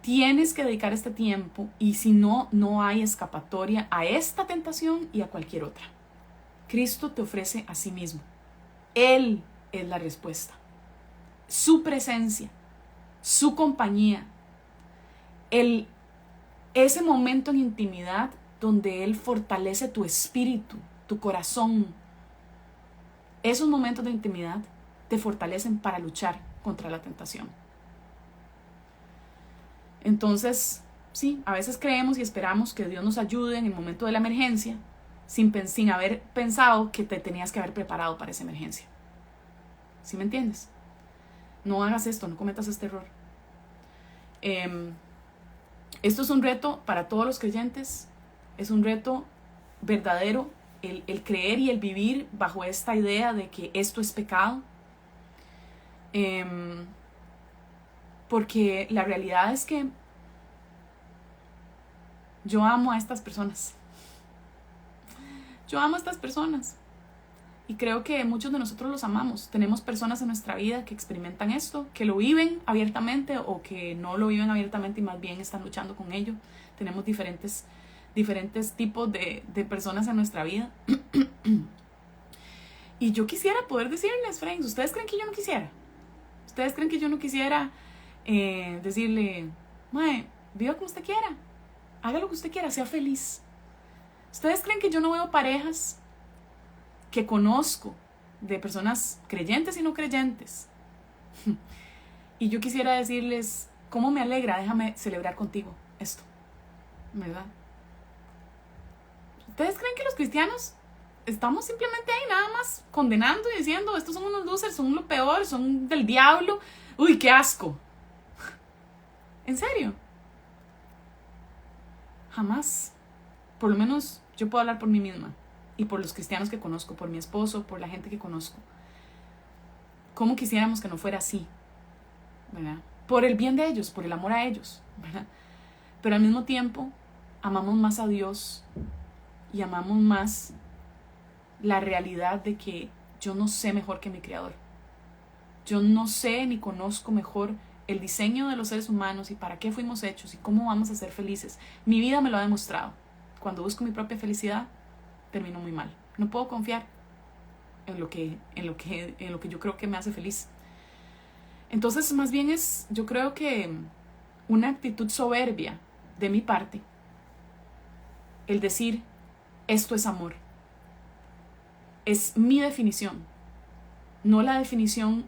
Tienes que dedicar este tiempo y si no, no hay escapatoria a esta tentación y a cualquier otra. Cristo te ofrece a sí mismo. Él es la respuesta. Su presencia, su compañía, ese momento en intimidad donde Él fortalece tu espíritu, tu corazón. Esos momentos de intimidad te fortalecen para luchar contra la tentación. Entonces, sí, a veces creemos y esperamos que Dios nos ayude en el momento de la emergencia sin haber pensado que te tenías que haber preparado para esa emergencia. ¿Sí me entiendes? No hagas esto, no cometas este error. Esto es un reto para todos los creyentes, es un reto verdadero, el creer y el vivir bajo esta idea de que esto es pecado. Porque la realidad es que yo amo a estas personas. Yo amo a estas personas. Y creo que muchos de nosotros los amamos. Tenemos personas en nuestra vida que experimentan esto, que lo viven abiertamente o que no lo viven abiertamente y más bien están luchando con ello. Tenemos diferentes tipos de personas en nuestra vida. Y yo quisiera poder decirles, friends, ¿ustedes creen que yo no quisiera? ¿Ustedes creen que yo no quisiera decirle, mae, viva como usted quiera, haga lo que usted quiera, sea feliz? ¿Ustedes creen que yo no veo parejas que conozco de personas creyentes y no creyentes? Y yo quisiera decirles, ¿cómo me alegra? Déjame celebrar contigo esto, ¿verdad? ¿Ustedes creen que los cristianos estamos simplemente ahí nada más condenando y diciendo, estos son unos losers, son lo peor, son del diablo, uy, qué asco? ¿En serio? Jamás. Por lo menos yo puedo hablar por mí misma y por los cristianos que conozco, por mi esposo, por la gente que conozco. ¿Cómo quisiéramos que no fuera así? ¿Verdad? Por el bien de ellos, por el amor a ellos, ¿verdad? Pero al mismo tiempo amamos más a Dios y amamos más la realidad de que yo no sé mejor que mi Creador. Yo no sé ni conozco mejor el diseño de los seres humanos y para qué fuimos hechos y cómo vamos a ser felices. Mi vida me lo ha demostrado. Cuando busco mi propia felicidad, termino muy mal. No puedo confiar en lo que yo creo que me hace feliz. Entonces, más bien yo creo que una actitud soberbia de mi parte, el decir, esto es amor. Es mi definición, no la definición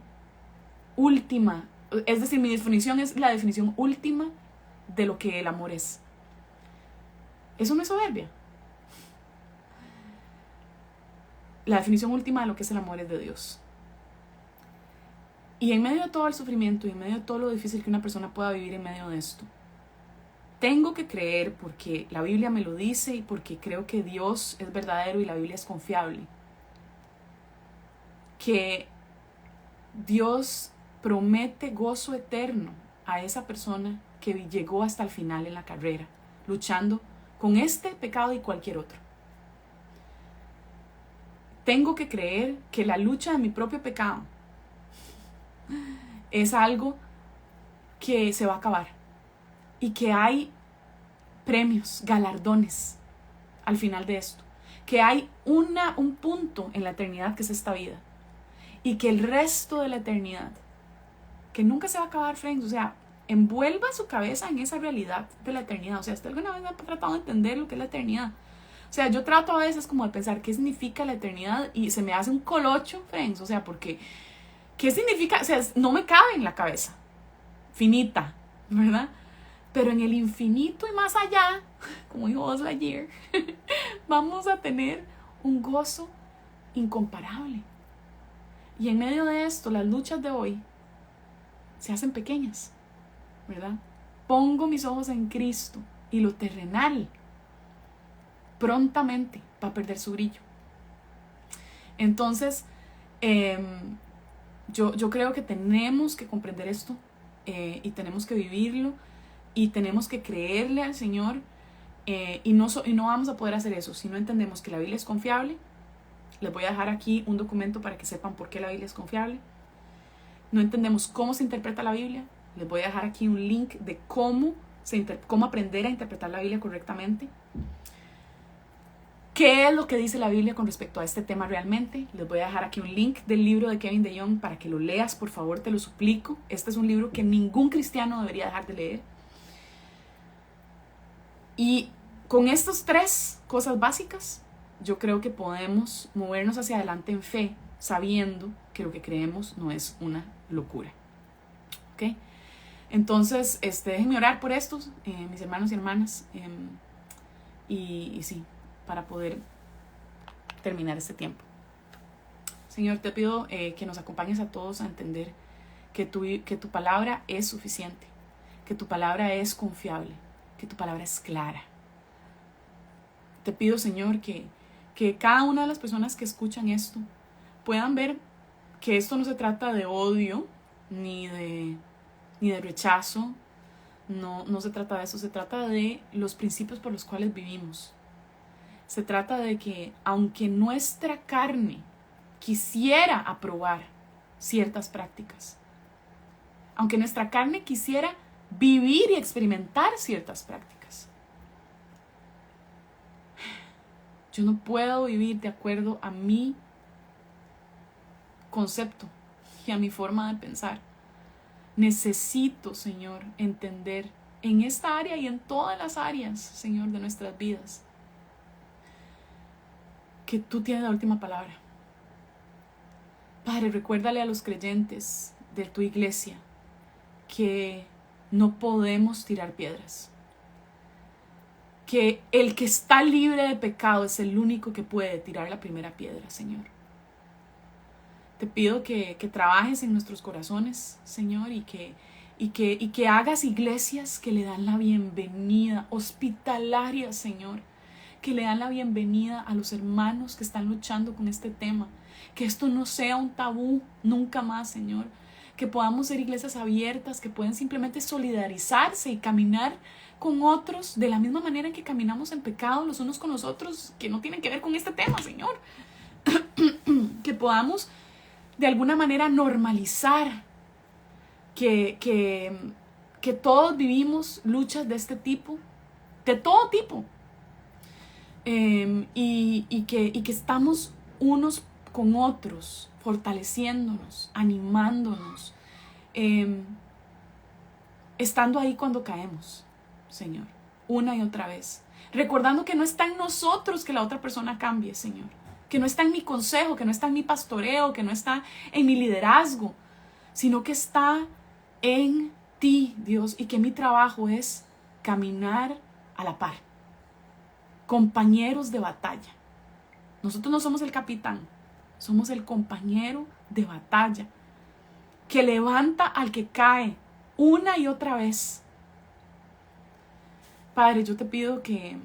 última. Es decir, mi definición es la definición última de lo que el amor es. Eso no es soberbia. La definición última de lo que es el amor es de Dios. Y en medio de todo el sufrimiento y en medio de todo lo difícil que una persona pueda vivir en medio de esto, tengo que creer, porque la Biblia me lo dice y porque creo que Dios es verdadero y la Biblia es confiable, que Dios promete gozo eterno a esa persona que llegó hasta el final en la carrera, luchando con este pecado y cualquier otro. Tengo que creer que la lucha de mi propio pecado es algo que se va a acabar y que hay premios, galardones al final de esto, que hay un punto en la eternidad que es esta vida y que el resto de la eternidad, que nunca se va a acabar, friends, o sea, envuelva su cabeza en esa realidad de la eternidad. O sea, ¿usted alguna vez ha tratado de entender lo que es la eternidad? O sea, yo trato a veces como de pensar qué significa la eternidad y se me hace un colocho, friends, o sea, porque ¿qué significa? O sea, no me cabe en la cabeza, finita, ¿verdad? Pero en el infinito y más allá, como dijo Buzz Lightyear, vamos a tener un gozo incomparable. Y en medio de esto, las luchas de hoy se hacen pequeñas, ¿verdad? Pongo mis ojos en Cristo y lo terrenal prontamente va a perder su brillo. Entonces, yo creo que tenemos que comprender esto y tenemos que vivirlo y tenemos que creerle al Señor y no vamos a poder hacer eso si no entendemos que la Biblia es confiable. Les voy a dejar aquí un documento para que sepan por qué la Biblia es confiable. No entendemos cómo se interpreta la Biblia. Les voy a dejar aquí un link de cómo aprender a interpretar la Biblia correctamente. ¿Qué es lo que dice la Biblia con respecto a este tema realmente? Les voy a dejar aquí un link del libro de Kevin DeYoung para que lo leas, por favor, te lo suplico. Este es un libro que ningún cristiano debería dejar de leer. Y con estas 3 cosas básicas, yo creo que podemos movernos hacia adelante en fe, sabiendo que lo que creemos no es una locura. ¿Ok? Entonces, déjenme orar por estos, mis hermanos y hermanas, y sí, para poder terminar este tiempo. Señor, te pido que nos acompañes a todos a entender que tu palabra es suficiente, que tu palabra es confiable, que tu palabra es clara. Te pido, Señor, que cada una de las personas que escuchan esto puedan ver que esto no se trata de odio, ni de rechazo, no se trata de eso, se trata de los principios por los cuales vivimos. Se trata de que aunque nuestra carne quisiera aprobar ciertas prácticas, aunque nuestra carne quisiera vivir y experimentar ciertas prácticas, yo no puedo vivir de acuerdo a mi concepto y a mi forma de pensar. Necesito, Señor, entender en esta área y en todas las áreas, Señor, de nuestras vidas, que tú tienes la última palabra. Padre, recuérdale a los creyentes de tu iglesia que no podemos tirar piedras, que el que está libre de pecado es el único que puede tirar la primera piedra, Señor. Te pido que trabajes en nuestros corazones, Señor, y que hagas iglesias que le dan la bienvenida, hospitalarias, Señor, que le dan la bienvenida a los hermanos que están luchando con este tema. Que esto no sea un tabú nunca más, Señor. Que podamos ser iglesias abiertas, que pueden simplemente solidarizarse y caminar con otros de la misma manera en que caminamos en pecado los unos con los otros, que no tienen que ver con este tema, Señor. Que podamos de alguna manera normalizar que todos vivimos luchas de este tipo, de todo tipo, y que estamos unos con otros, fortaleciéndonos, animándonos, estando ahí cuando caemos, Señor, una y otra vez, recordando que no está en nosotros que la otra persona cambie, Señor, que no está en mi consejo, que no está en mi pastoreo, que no está en mi liderazgo, sino que está en ti, Dios, y que mi trabajo es caminar a la par, compañeros de batalla. Nosotros no somos el capitán, somos el compañero de batalla que levanta al que cae una y otra vez. Padre, yo te pido que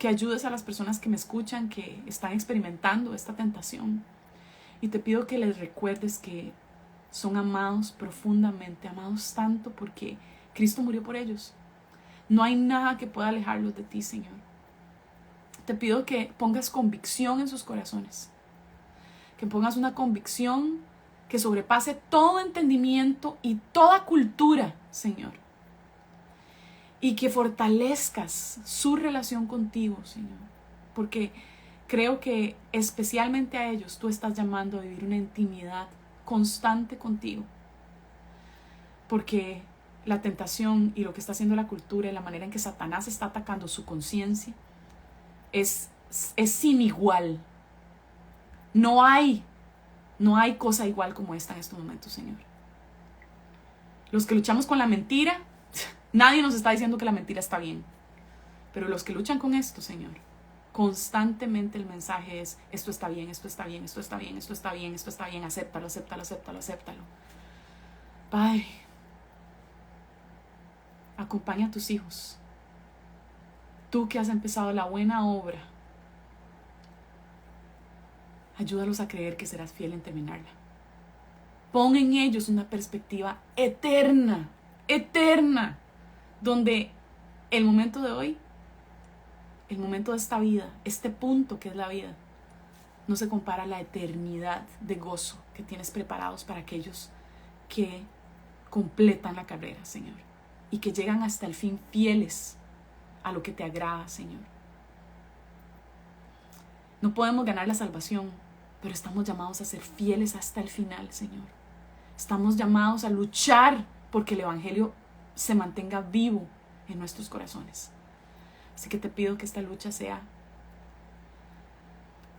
ayudes a las personas que me escuchan, que están experimentando esta tentación, y te pido que les recuerdes que son amados profundamente, amados tanto porque Cristo murió por ellos. No hay nada que pueda alejarlos de ti, Señor. Te pido que pongas convicción en sus corazones, que pongas una convicción que sobrepase todo entendimiento y toda cultura, Señor, y que fortalezcas su relación contigo, Señor, porque creo que especialmente a ellos tú estás llamando a vivir una intimidad constante contigo, porque la tentación y lo que está haciendo la cultura y la manera en que Satanás está atacando su conciencia es sin igual. No hay cosa igual como esta en estos momentos, Señor. Los que luchamos con la mentira, nadie nos está diciendo que la mentira está bien, pero los que luchan con esto, Señor, constantemente el mensaje es: esto está bien, esto está bien, esto está bien, esto está bien, esto está bien, acéptalo, acéptalo, acéptalo, acéptalo. Padre, acompaña a tus hijos. Tú que has empezado la buena obra, ayúdalos a creer que serás fiel en terminarla. Pon en ellos una perspectiva eterna, eterna, donde el momento de hoy, el momento de esta vida, este punto que es la vida, no se compara a la eternidad de gozo que tienes preparados para aquellos que completan la carrera, Señor, y que llegan hasta el fin fieles a lo que te agrada, Señor. No podemos ganar la salvación, pero estamos llamados a ser fieles hasta el final, Señor. Estamos llamados a luchar porque el Evangelio se mantenga vivo en nuestros corazones. Así que te pido que esta lucha sea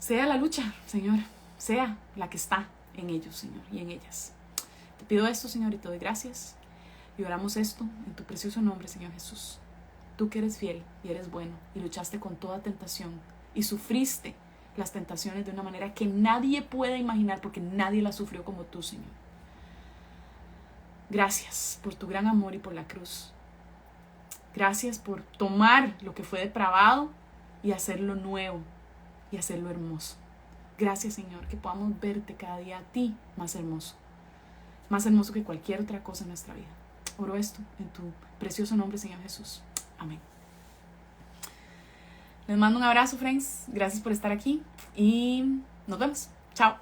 la lucha, Señor, sea la que está en ellos, Señor, y en ellas. Te pido esto, Señor, y te doy gracias. Y oramos esto en tu precioso nombre, Señor Jesús. Tú que eres fiel y eres bueno y luchaste con toda tentación y sufriste las tentaciones de una manera que nadie puede imaginar porque nadie la sufrió como tú, Señor. Gracias por tu gran amor y por la cruz. Gracias por tomar lo que fue depravado y hacerlo nuevo y hacerlo hermoso. Gracias, Señor, que podamos verte cada día a ti más hermoso que cualquier otra cosa en nuestra vida. Oro esto en tu precioso nombre, Señor Jesús. Amén. Les mando un abrazo, friends. Gracias por estar aquí y nos vemos. Chao.